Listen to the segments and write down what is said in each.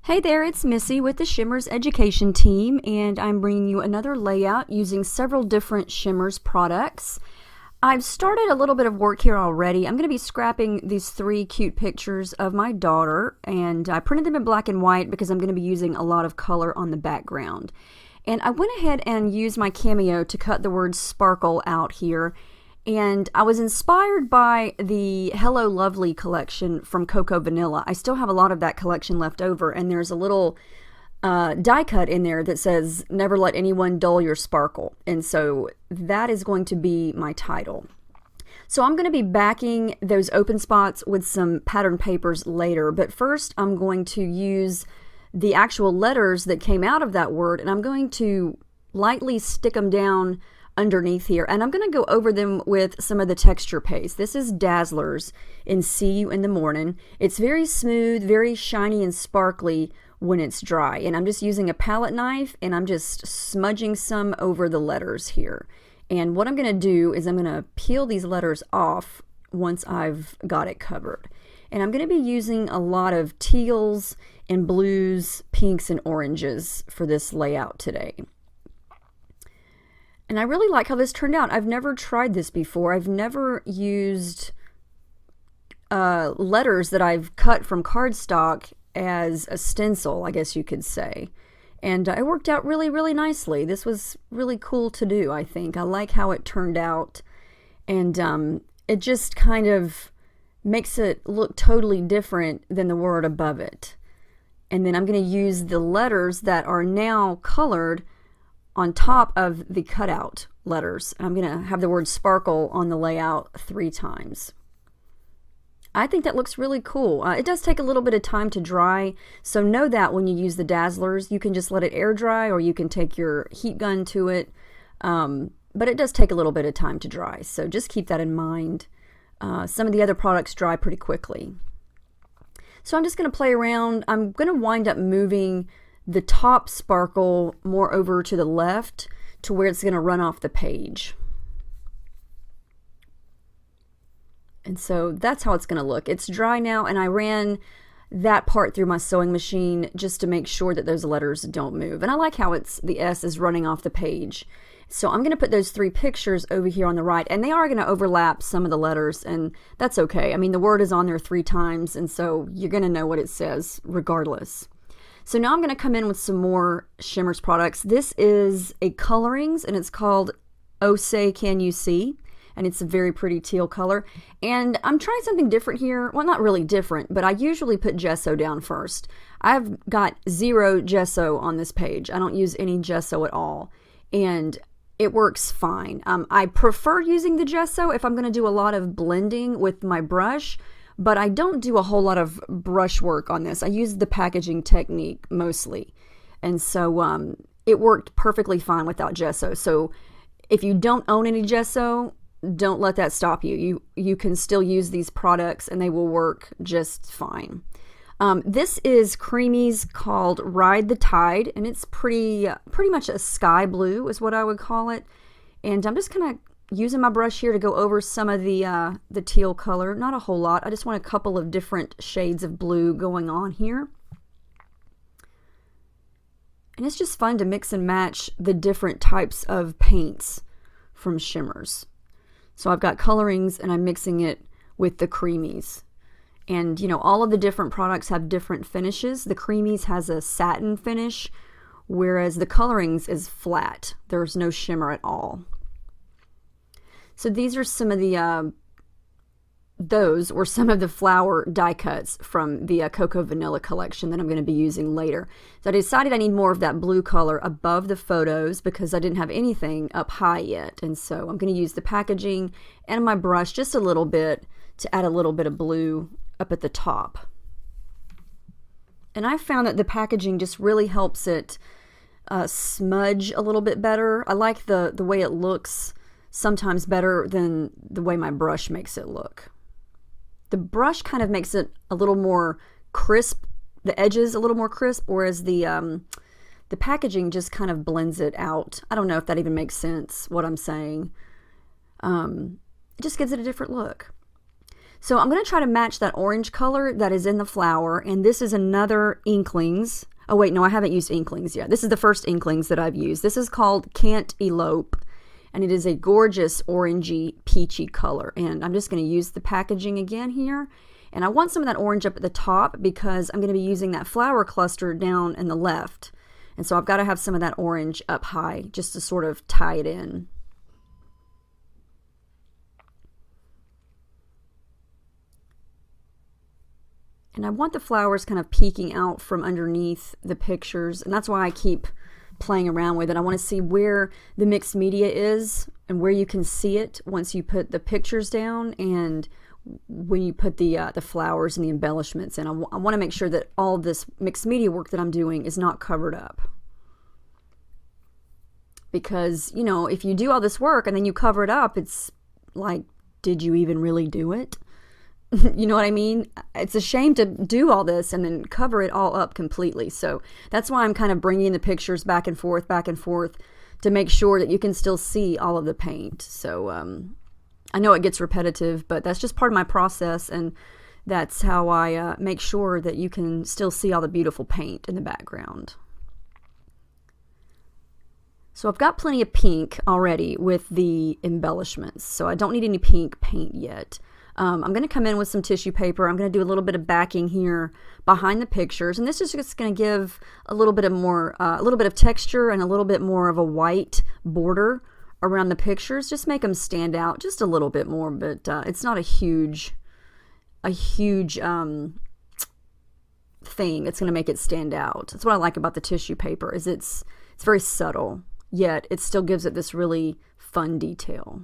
Hey there, it's Missy with the Shimmerz education team, and I'm bringing you another layout using several different Shimmerz products. I've started a little bit of work here already. I'm going to be scrapping these three cute pictures of my daughter, and I printed them in black and white because I'm going to be using a lot of color on the background. And I went ahead and used my Cameo to cut the word sparkle out here. And I was inspired by the Hello Lovely collection from Cocoa Vanilla. I still have a lot of that collection left over, and there's a little die cut in there that says, "Never let anyone dull your sparkle." And so that is going to be my title. So I'm going to be backing those open spots with some pattern papers later, but first I'm going to use the actual letters that came out of that word, and I'm going to lightly stick them down underneath here, and I'm going to go over them with some of the texture paste. This is Dazzlers in See You in the Morning. It's very smooth, very shiny and sparkly when it's dry, and I'm just using a palette knife and I'm just smudging some over the letters here. And what I'm going to do is I'm going to peel these letters off once I've got it covered. And I'm going to be using a lot of teals and blues, pinks and oranges for this layout today. And I really like how this turned out. I've never tried this before. I've never used letters that I've cut from cardstock as a stencil, I guess you could say. And it worked out really, really nicely. This was really cool to do, I think. I like how it turned out. And it just kind of makes it look totally different than the word above it. And then I'm going to use the letters that are now colored on top of the cutout letters. I'm going to have the word sparkle on the layout 3 times. I think that looks really cool. It does take a little bit of time to dry, so know that when you use the Dazzlers. You can just let it air dry, or you can take your heat gun to it, but it does take a little bit of time to dry, so just keep that in mind. Some of the other products dry pretty quickly. So I'm just going to play around. I'm going to wind up moving the top sparkle more over to the left to where it's going to run off the page. And so that's how it's going to look. It's dry now, and I ran that part through my sewing machine just to make sure that those letters don't move. And I like how the S is running off the page. So I'm going to put those 3 pictures over here on the right, and they are going to overlap some of the letters, and that's okay. I mean, the word is on there 3 times, and so you're going to know what it says regardless. So now I'm going to come in with some more Shimmerz products. This is a colorings, and it's called Oh Say Can You See? And it's a very pretty teal color. And I'm trying something different here. Well, not really different, but I usually put gesso down first. I've got 0 gesso on this page. I don't use any gesso at all. And it works fine. I prefer using the gesso if I'm going to do a lot of blending with my brush, but I don't do a whole lot of brush work on this. I use the packaging technique mostly. And so it worked perfectly fine without gesso. So if you don't own any gesso, don't let that stop you. You can still use these products and they will work just fine. This is Creamy's called Ride the Tide, and it's pretty much a sky blue is what I would call it. And I'm just kind of using my brush here to go over some of the teal color. Not a whole lot. I just want a couple of different shades of blue going on here. And it's just fun to mix and match the different types of paints from Shimmerz. So I've got colorings and I'm mixing it with the Creamy's. And you know, all of the different products have different finishes. The Creamy's has a satin finish, whereas the colorings is flat. There's no shimmer at all. So these are some of the, those were some of the flower die cuts from the Cocoa Vanilla collection that I'm going to be using later. So I decided I need more of that blue color above the photos because I didn't have anything up high yet. And so I'm going to use the packaging and my brush just a little bit to add a little bit of blue up at the top. And I found that the packaging just really helps it smudge a little bit better. I like the way it looks sometimes better than the way my brush makes it look. The brush kind of makes it a little more crisp, the edges a little more crisp, whereas the packaging just kind of blends it out. I don't know if that even makes sense, what I'm saying. It just gives it a different look. So I'm going to try to match that orange color that is in the flower, and this is another Inklings. Oh wait, no, I haven't used Inklings yet. This is the first Inklings that I've used. This is called Can't Elope, and it is a gorgeous orangey, peachy color. And I'm just going to use the packaging again here. And I want some of that orange up at the top because I'm going to be using that flower cluster down in the left. And so I've got to have some of that orange up high just to sort of tie it in. And I want the flowers kind of peeking out from underneath the pictures, and that's why I keep playing around with it. I want to see where the mixed media is and where you can see it once you put the pictures down and when you put the flowers and the embellishments in. I want to make sure that all this mixed media work that I'm doing is not covered up. Because, you know, if you do all this work and then you cover it up, it's like, did you even really do it? You know what I mean? It's a shame to do all this and then cover it all up completely. So that's why I'm kind of bringing the pictures back and forth to make sure that you can still see all of the paint. So I know it gets repetitive, but that's just part of my process, and that's how I make sure that you can still see all the beautiful paint in the background. So I've got plenty of pink already with the embellishments, so I don't need any pink paint yet. I'm going to come in with some tissue paper. I'm going to do a little bit of backing here behind the pictures, and this is just going to give a little bit of texture and a little bit more of a white border around the pictures. Just make them stand out just a little bit more, but it's not a huge thing. It's going to make it stand out. That's what I like about the tissue paper, is it's very subtle, yet it still gives it this really fun detail.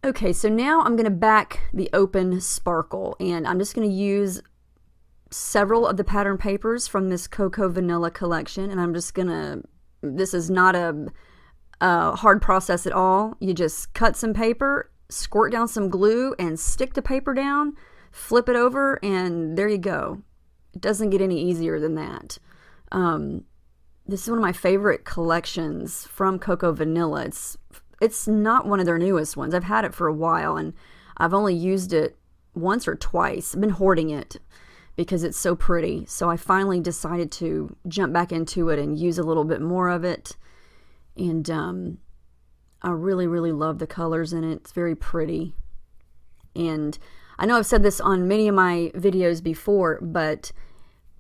Okay, so now I'm going to back the open sparkle, and I'm just going to use several of the pattern papers from this Cocoa Vanilla collection, and I'm just going to, this is not a hard process at all. You just cut some paper, squirt down some glue, and stick the paper down, flip it over, and there you go. It doesn't get any easier than that. This is one of my favorite collections from Cocoa Vanilla. It's not one of their newest ones. I've had it for a while, and I've only used it once or twice. I've been hoarding it because it's so pretty. So I finally decided to jump back into it and use a little bit more of it. And I really, really love the colors in it. It's very pretty. And I know I've said this on many of my videos before, but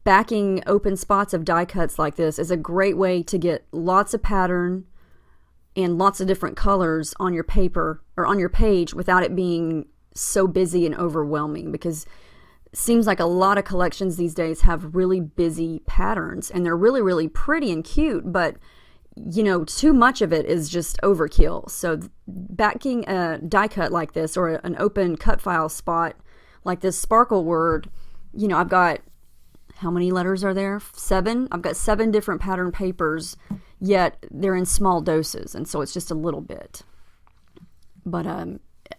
backing open spots of die cuts like this is a great way to get lots of pattern and lots of different colors on your paper or on your page without it being so busy and overwhelming, because it seems like a lot of collections these days have really busy patterns, and they're really, really pretty and cute, but you know, too much of it is just overkill. So backing a die cut like this, or an open cut file spot like this sparkle word, you know, I've got, how many letters are there? 7? I've got 7 different pattern papers, yet they're in small doses, and so it's just a little bit. But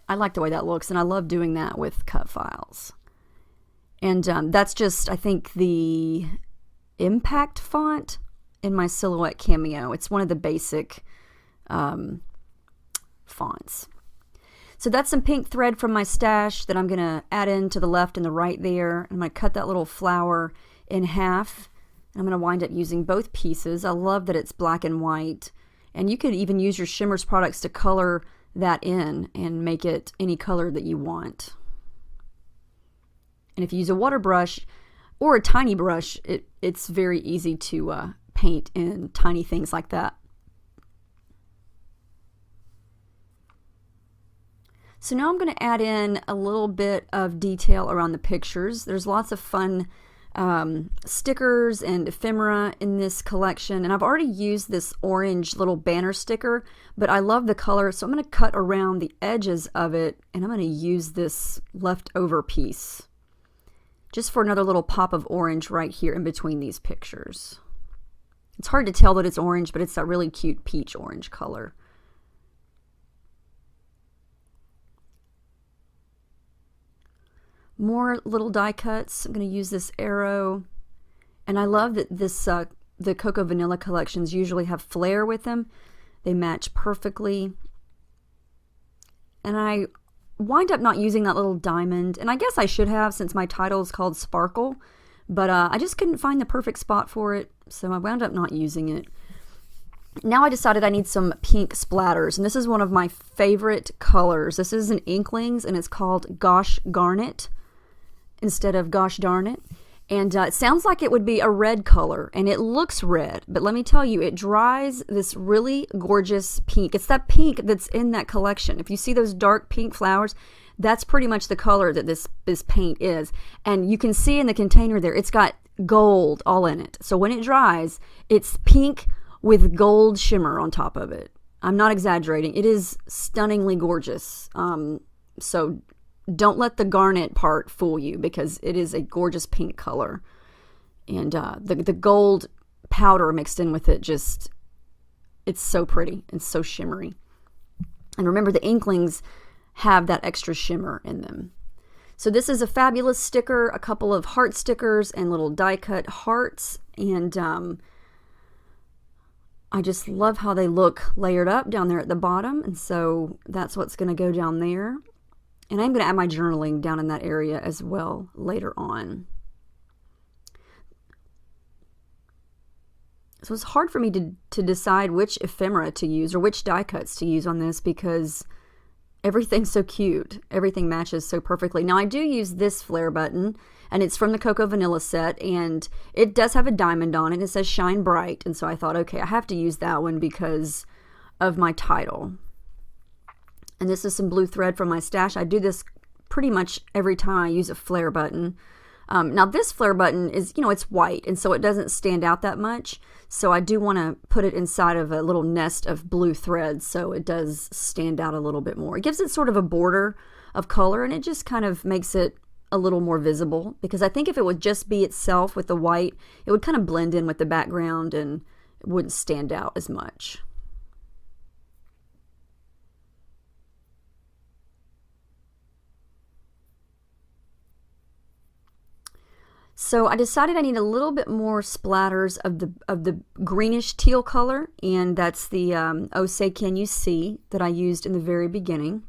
I like the way that looks, and I love doing that with cut files. And that's just, I think, the Impact font in my Silhouette Cameo. It's one of the basic fonts. So that's some pink thread from my stash that I'm going to add in to the left and the right there. I'm going to cut that little flower in half. I'm going to wind up using both pieces. I love that it's black and white. And you could even use your Shimmerz products to color that in and make it any color that you want. And if you use a water brush or a tiny brush, it's very easy to paint in tiny things like that. So now I'm going to add in a little bit of detail around the pictures. There's lots of fun stickers and ephemera in this collection, and I've already used this orange little banner sticker, but I love the color, so I'm going to cut around the edges of it, and I'm going to use this leftover piece just for another little pop of orange right here in between these pictures. It's hard to tell that it's orange, but it's that really cute peach orange color. More little die cuts. I'm going to use this arrow, and I love that this the Cocoa Vanilla collections usually have flare with them. They match perfectly. and I wind up not using that little diamond, and I guess I should have since my title is called Sparkle, but I just couldn't find the perfect spot for it, so I wound up not using it. Now I decided I need some pink splatters, and this is one of my favorite colors. This is an Inklings, and it's called Gosh Garnet instead of Gosh Darn It. And it sounds like it would be a red color, and it looks red, but let me tell you, it dries this really gorgeous pink. It's that pink that's in that collection. If you see those dark pink flowers, that's pretty much the color that this paint is. And you can see in the container there, it's got gold all in it. So when it dries, it's pink with gold shimmer on top of it. I'm not exaggerating. It is stunningly gorgeous. So don't let the garnet part fool you, because it is a gorgeous pink color. And the gold powder mixed in with it, just, it's so pretty and so shimmery. And remember, the Inklings have that extra shimmer in them. So this is a fabulous sticker, a couple of heart stickers and little die cut hearts. And I just love how they look layered up down there at the bottom. And so that's what's going to go down there. And I'm going to add my journaling down in that area as well later on. So it's hard for me to decide which ephemera to use or which die cuts to use on this, because everything's so cute. Everything matches so perfectly. Now I do use this flare button, and it's from the Cocoa Vanilla set, and it does have a diamond on it. It says Shine Bright, and so I thought, okay, I have to use that one because of my title. And this is some blue thread from my stash. I do this pretty much every time I use a flare button. Now this flare button is, it's white, and so it doesn't stand out that much. So I do want to put it inside of a little nest of blue thread so it does stand out a little bit more. It gives it sort of a border of color, and it just kind of makes it a little more visible, because I think if it would just be itself with the white, it would kind of blend in with the background and it wouldn't stand out as much. So I decided I need a little bit more splatters of the greenish teal color, and that's the Oh Say Can You See that I used in the very beginning.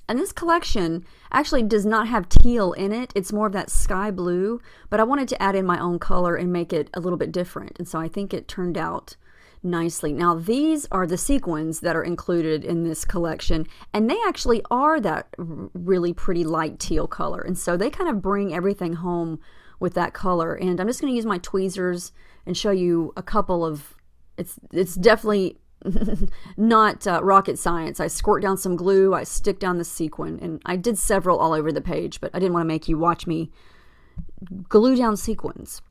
And this collection actually does not have teal in it. It's more of that sky blue, but I wanted to add in my own color and make it a little bit different, and so I think it turned out nicely. Now these are the sequins that are included in this collection, and they actually are that really pretty light teal color, and so they kind of bring everything home with that color. And I'm just going to use my tweezers and show you a couple of, it's definitely not rocket science. I squirt down some glue, I stick down the sequin, and I did several all over the page, but I didn't want to make you watch me glue down sequins.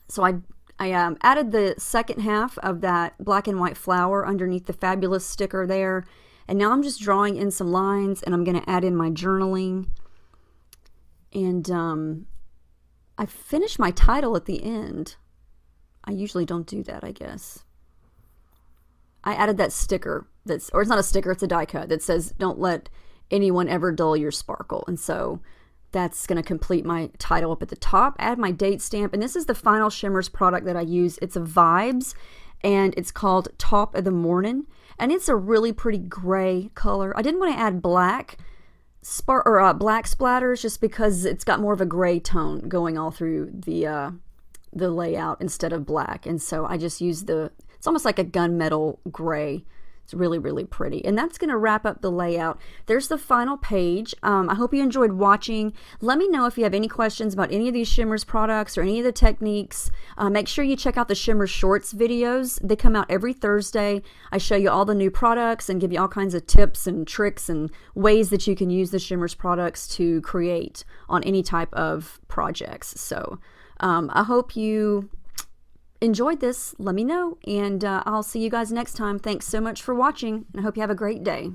So I added the second half of that black and white flower underneath the fabulous sticker there. And now I'm just drawing in some lines, and I'm going to add in my journaling. And I finished my title at the end. I usually don't do that, I guess. I added that sticker or it's not a sticker, it's a die cut that says, "Don't let anyone ever dull your sparkle." And so that's going to complete my title up at the top. Add my date stamp, and this is the final Shimmerz product that I use. It's a Vibes, and it's called Top of the Morning, and it's a really pretty gray color. I didn't want to add black splatters just because it's got more of a gray tone going all through the layout instead of black, and so I just used it's almost like a gunmetal gray. It's really, really pretty. And that's going to wrap up the layout. There's the final page. I hope you enjoyed watching. Let me know if you have any questions about any of these Shimmerz products or any of the techniques. Make sure you check out the Shimmerz Shorts videos. They come out every Thursday. I show you all the new products and give you all kinds of tips and tricks and ways that you can use the Shimmerz products to create on any type of projects. So I hope you enjoyed this. Let me know, and I'll see you guys next time. Thanks so much for watching, and I hope you have a great day.